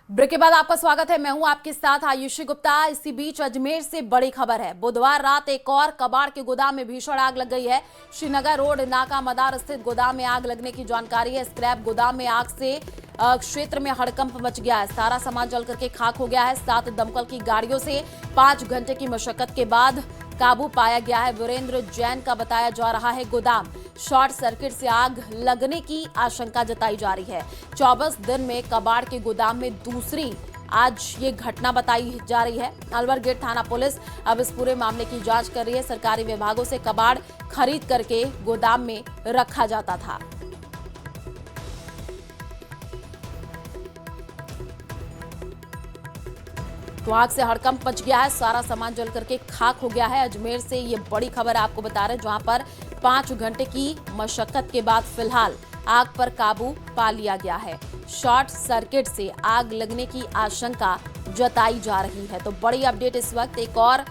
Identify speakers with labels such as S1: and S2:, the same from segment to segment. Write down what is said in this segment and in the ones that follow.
S1: Break के बाद आपका स्वागत है। मैं हूं आपके साथ आयुषी गुप्ता। इसी बीच अजमेर से बड़ी खबर है। बुधवार रात एक और कबाड़ के गोदाम में भीषण आग लग गई है। श्रीनगर रोड नाका मदार स्थित गोदाम में आग लगने की जानकारी है। स्क्रैप गोदाम में आग से क्षेत्र में हड़कंप मच गया है। सारा सामान जल करके खाक हो गया है। 7 दमकल की गाड़ियों से 5 घंटे की मशक्कत के बाद काबू पाया गया है। वीरेंद्र जैन का बताया जा रहा है गोदाम शॉर्ट सर्किट से आग लगने की आशंका जताई जा रही है। 24 दिन में कबाड़ के गोदाम में दूसरी आज ये घटना बताई जा रही है। अलवर गेट थाना पुलिस अब इस पूरे मामले की जांच कर रही है। सरकारी विभागों से कबाड़ खरीद करके गोदाम में रखा जाता था। तो आग से हड़कंप मच गया है। सारा सामान जल करके खाक हो गया है। अजमेर से ये बड़ी खबर आपको बता रहे हैं, जहां पर 5 घंटे की मशक्कत के बाद फिलहाल आग पर काबू पा लिया गया है। शॉर्ट सर्किट से आग लगने की आशंका जताई जा रही है। तो बड़ी अपडेट इस वक्त एक और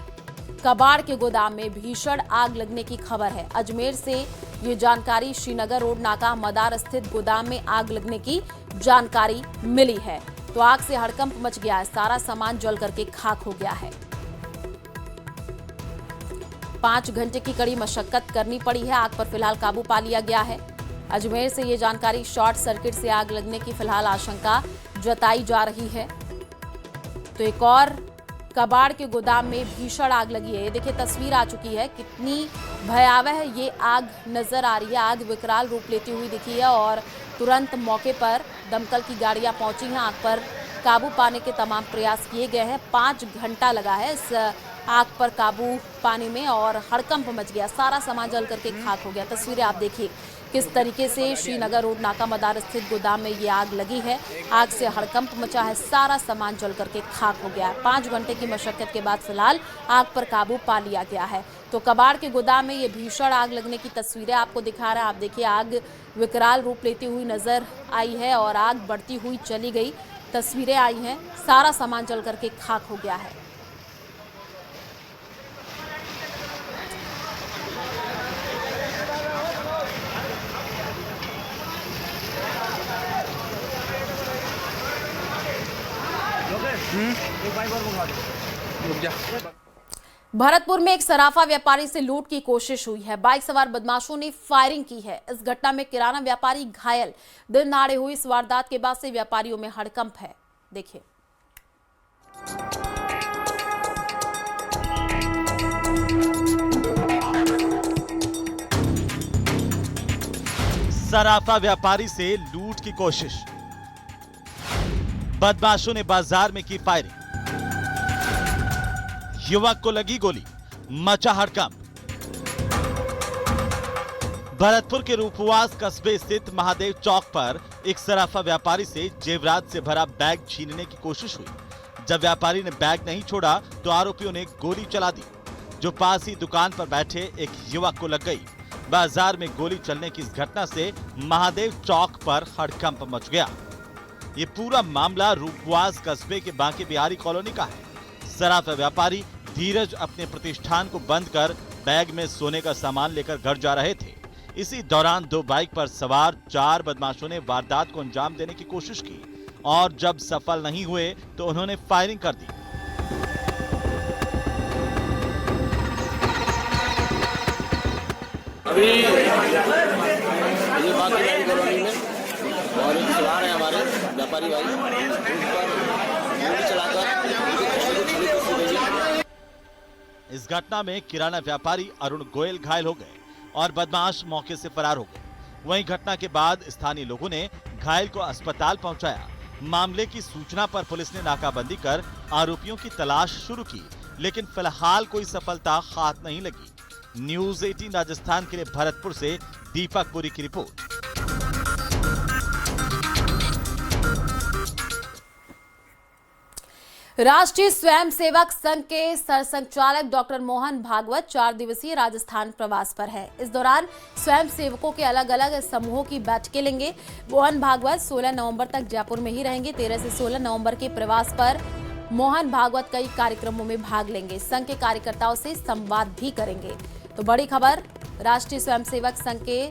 S1: कबाड़ के गोदाम में भीषण आग लगने की खबर है। अजमेर से ये जानकारी श्रीनगर रोड नाका मदार स्थित गोदाम में आग लगने की जानकारी मिली है। तो आग से हड़कंप मच गया है। सारा सामान जल करके खाक हो गया है। 5 घंटे की कड़ी मशक्कत करनी पड़ी है। आग पर फिलहाल काबू पा लिया गया है। अजमेर से ये जानकारी शॉर्ट सर्किट से आग लगने की फिलहाल आशंका जताई जा रही है। तो एक और कबाड़ के गोदाम में भीषण आग लगी है। ये देखिए तस्वीर आ चुकी है, कितनी भयावह ये आग नजर आ रही है। आग विकराल रूप लेती हुई दिखी है और तुरंत मौके पर दमकल की गाड़ियां पहुंची हैं। आग पर काबू पाने के तमाम प्रयास किए गए हैं। 5 घंटा लगा है इस आग पर काबू पाने में और हड़कंप मच गया। सारा सामान जल करके खाक हो गया। तस्वीरें आप देखिए किस तरीके से श्रीनगर रोड नाका मदार स्थित गोदाम में ये आग लगी है। आग से हड़कंप मचा है। सारा सामान जल करके खाक हो गया है। 5 घंटे की मशक्कत के बाद फिलहाल आग पर काबू पा लिया गया है। तो कबाड़ के गोदाम में ये भीषण आग लगने की तस्वीरें आपको दिखा रहा है। आप देखिए आग विकराल रूप लेती हुई नजर आई है और आग बढ़ती हुई चली गई। तस्वीरें आई हैं। सारा सामान जल करके खाक हो गया है।
S2: एक बाइक और मंगवा दो। रुक जा।
S1: भरतपुर में एक सराफा व्यापारी से लूट की कोशिश हुई है। बाइक सवार बदमाशों ने फायरिंग की है। इस घटना में किराना व्यापारी घायल। दिन दहाड़े हुई इस वारदात के बाद से व्यापारियों में हड़कंप है। देखिए
S3: सराफा व्यापारी से लूट की कोशिश, बदमाशों ने बाजार में की फायरिंग, युवक को लगी गोली, मचा हड़कंप। भरतपुर के रूपवास कस्बे स्थित महादेव चौक पर एक सराफा व्यापारी से जेवरात से भरा बैग छीनने की कोशिश हुई। जब व्यापारी ने बैग नहीं छोड़ा तो आरोपियों ने गोली चला दी, जो पास ही दुकान पर बैठे एक युवक को लग गई। बाजार में गोली चलने की इस घटना से महादेव चौक पर हड़कंप मच गया। ये पूरा मामला रूपवास कस्बे के बांके बिहारी कॉलोनी का है। सराफा व्यापारी धीरज अपने प्रतिष्ठान को बंद कर बैग में सोने का सामान लेकर घर जा रहे थे। इसी दौरान 2 बाइक पर सवार 4 बदमाशों ने वारदात को अंजाम देने की कोशिश की और जब सफल नहीं हुए तो उन्होंने फायरिंग कर दी।
S4: अभी ये बात है कॉलोनी में और एक सवार है हमारे व्यापारी भाई, उन पर गोली चलाकर
S3: इस घटना में किराना व्यापारी अरुण गोयल घायल हो गए और बदमाश मौके से फरार हो गए। वहीं घटना के बाद स्थानीय लोगों ने घायल को अस्पताल पहुंचाया। मामले की सूचना पर पुलिस ने नाकाबंदी कर आरोपियों की तलाश शुरू की, लेकिन फिलहाल कोई सफलता हाथ नहीं लगी। न्यूज़ 18 राजस्थान के लिए भरतपुर से दीपक पुरी की रिपोर्ट।
S1: राष्ट्रीय स्वयंसेवक संघ के सरसंघचालक डॉक्टर मोहन भागवत 4 दिवसीय राजस्थान प्रवास पर है। इस दौरान स्वयंसेवकों के अलग अलग समूहों की बैठकें लेंगे। मोहन भागवत 16 नवंबर तक जयपुर में ही रहेंगे। 13 से 16 नवंबर के प्रवास पर मोहन भागवत कई कार्यक्रमों में भाग लेंगे। संघ के कार्यकर्ताओं से संवाद भी करेंगे। तो बड़ी खबर, राष्ट्रीय स्वयंसेवक संघ के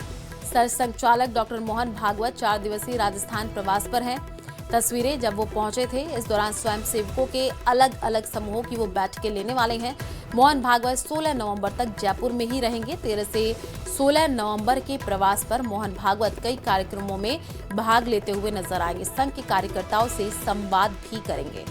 S1: सरसंघचालक डॉक्टर मोहन भागवत 4 दिवसीय राजस्थान प्रवास पर हैं। तस्वीरें जब वो पहुंचे थे, इस दौरान स्वयंसेवकों के अलग अलग समूहों की वो बैठकें लेने वाले हैं। मोहन भागवत 16 नवंबर तक जयपुर में ही रहेंगे। 13 से 16 नवंबर के प्रवास पर मोहन भागवत कई कार्यक्रमों में भाग लेते हुए नजर आएंगे। संघ के कार्यकर्ताओं से संवाद भी करेंगे।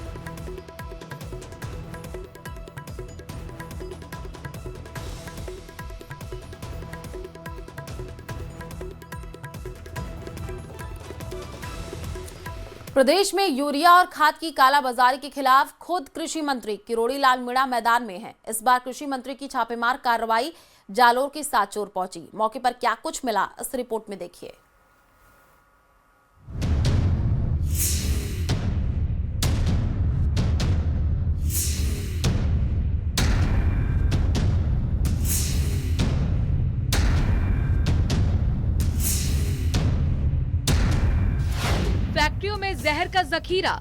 S1: प्रदेश में यूरिया और खाद की कालाबाजारी के खिलाफ खुद कृषि मंत्री किरोड़ी लाल मीणा मैदान में हैं। इस बार कृषि मंत्री की छापेमार कार्रवाई जालोर के सांचौर पहुंची। मौके पर क्या कुछ मिला, इस रिपोर्ट में देखिए।
S5: फैक्ट्रियों में जहर का जखीरा।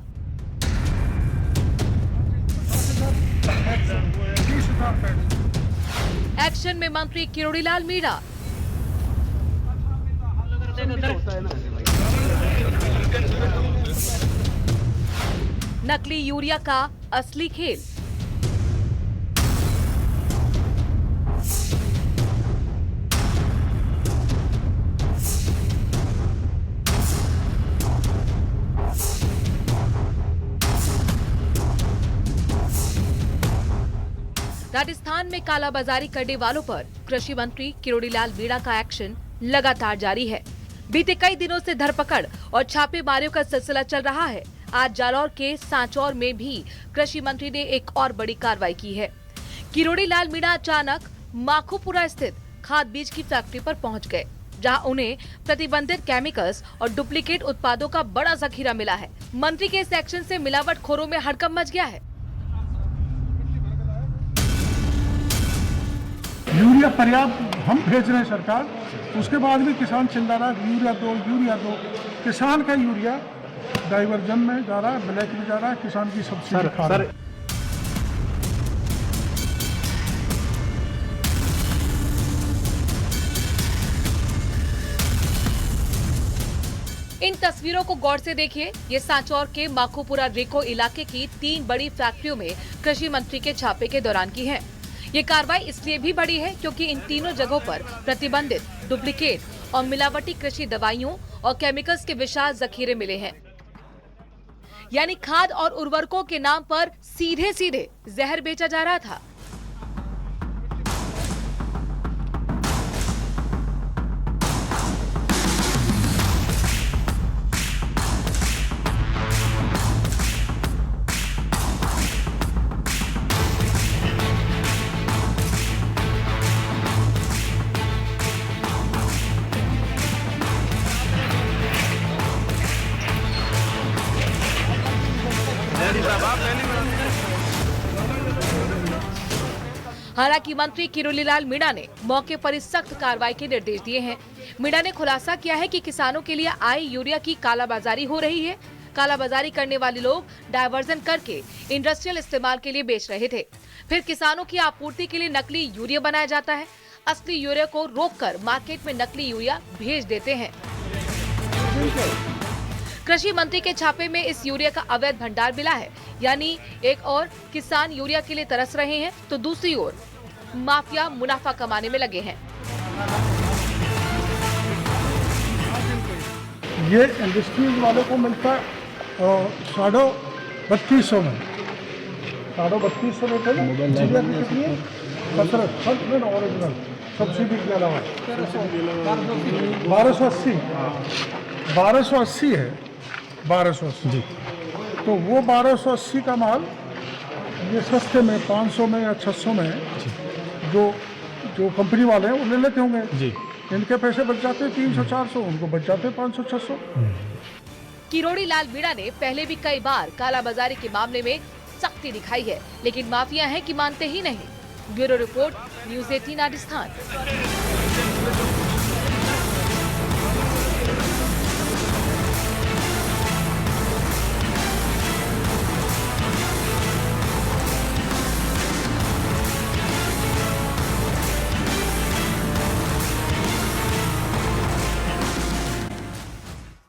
S5: एक्शन में मंत्री किरोड़ी लाल मीणा। नकली यूरिया का असली खेल। राजस्थान में कालाबाजारी करने वालों पर कृषि मंत्री किरोड़ी लाल मीणा का एक्शन लगातार जारी है। बीते कई दिनों से धरपकड़ और छापेमारियों का सिलसिला चल रहा है। आज जालौर के सांचौर में भी कृषि मंत्री ने एक और बड़ी कार्रवाई की है। किरोड़ी लाल मीणा अचानक माखोपुरा स्थित खाद बीज की फैक्ट्री पर पहुंच गए, जहां उन्हें प्रतिबंधित केमिकल्स और डुप्लीकेट उत्पादों का बड़ा जखीरा मिला है। मंत्री के इस एक्शन से मिलावटखोरों में हड़कंप मच गया है।
S6: यूरिया पर्याप्त हम भेज रहे हैं सरकार, उसके बाद भी किसान चिल्ला रहा है यूरिया दो यूरिया दो। किसान का यूरिया डाइवर्जन में जा रहा है, ब्लैक में जा रहा है, किसान की सब्सिडी खा रहा है।
S5: इन तस्वीरों को गौर से देखिए। ये सांचौर के माखोपुरा रेको इलाके की 3 बड़ी फैक्ट्रियों में कृषि मंत्री के छापे के दौरान की है। ये कार्रवाई इसलिए भी बड़ी है क्योंकि इन तीनों जगहों पर प्रतिबंधित, डुप्लीकेट और मिलावटी कृषि दवाइयों और केमिकल्स के विशाल जखीरे मिले हैं। यानी खाद और उर्वरकों के नाम पर सीधे सीधे जहर बेचा जा रहा था। हालांकि मंत्री किरोड़ी लाल मीणा ने मौके पर इस सख्त कार्रवाई के निर्देश दिए हैं। मीणा ने खुलासा किया है कि किसानों के लिए आए यूरिया की कालाबाजारी हो रही है। कालाबाजारी करने वाले लोग डायवर्जन करके इंडस्ट्रियल इस्तेमाल के लिए बेच रहे थे। फिर किसानों की आपूर्ति के लिए नकली यूरिया बनाया जाता है। असली यूरिया को रोककर मार्केट में नकली यूरिया भेज देते हैं। कृषि मंत्री के छापे में इस यूरिया का अवैध भंडार मिला है। यानी एक और किसान यूरिया के लिए तरस रहे हैं तो दूसरी ओर माफिया मुनाफा कमाने में लगे हैं।
S6: ये इंडस्ट्रीज वालों को मिलता है 3250 में, 3250 में थे ना, कसरत ओरिजिनल सब्सिडी के अलावा 1280 है, 1280 जी। तो वो 1280 का माल ये सस्ते में 500 में या 600 में जो कंपनी वाले हैं वो ले लेते होंगे जी। इनके पैसे बच जाते हैं 300-400, उनको बच जाते हैं 500-600।
S5: किरोड़ी लाल मीणा ने पहले भी कई बार कालाबाजारी के मामले में सख्ती दिखाई है, लेकिन माफिया है कि मानते ही नहीं। Bureau report, news 18 Rajasthan.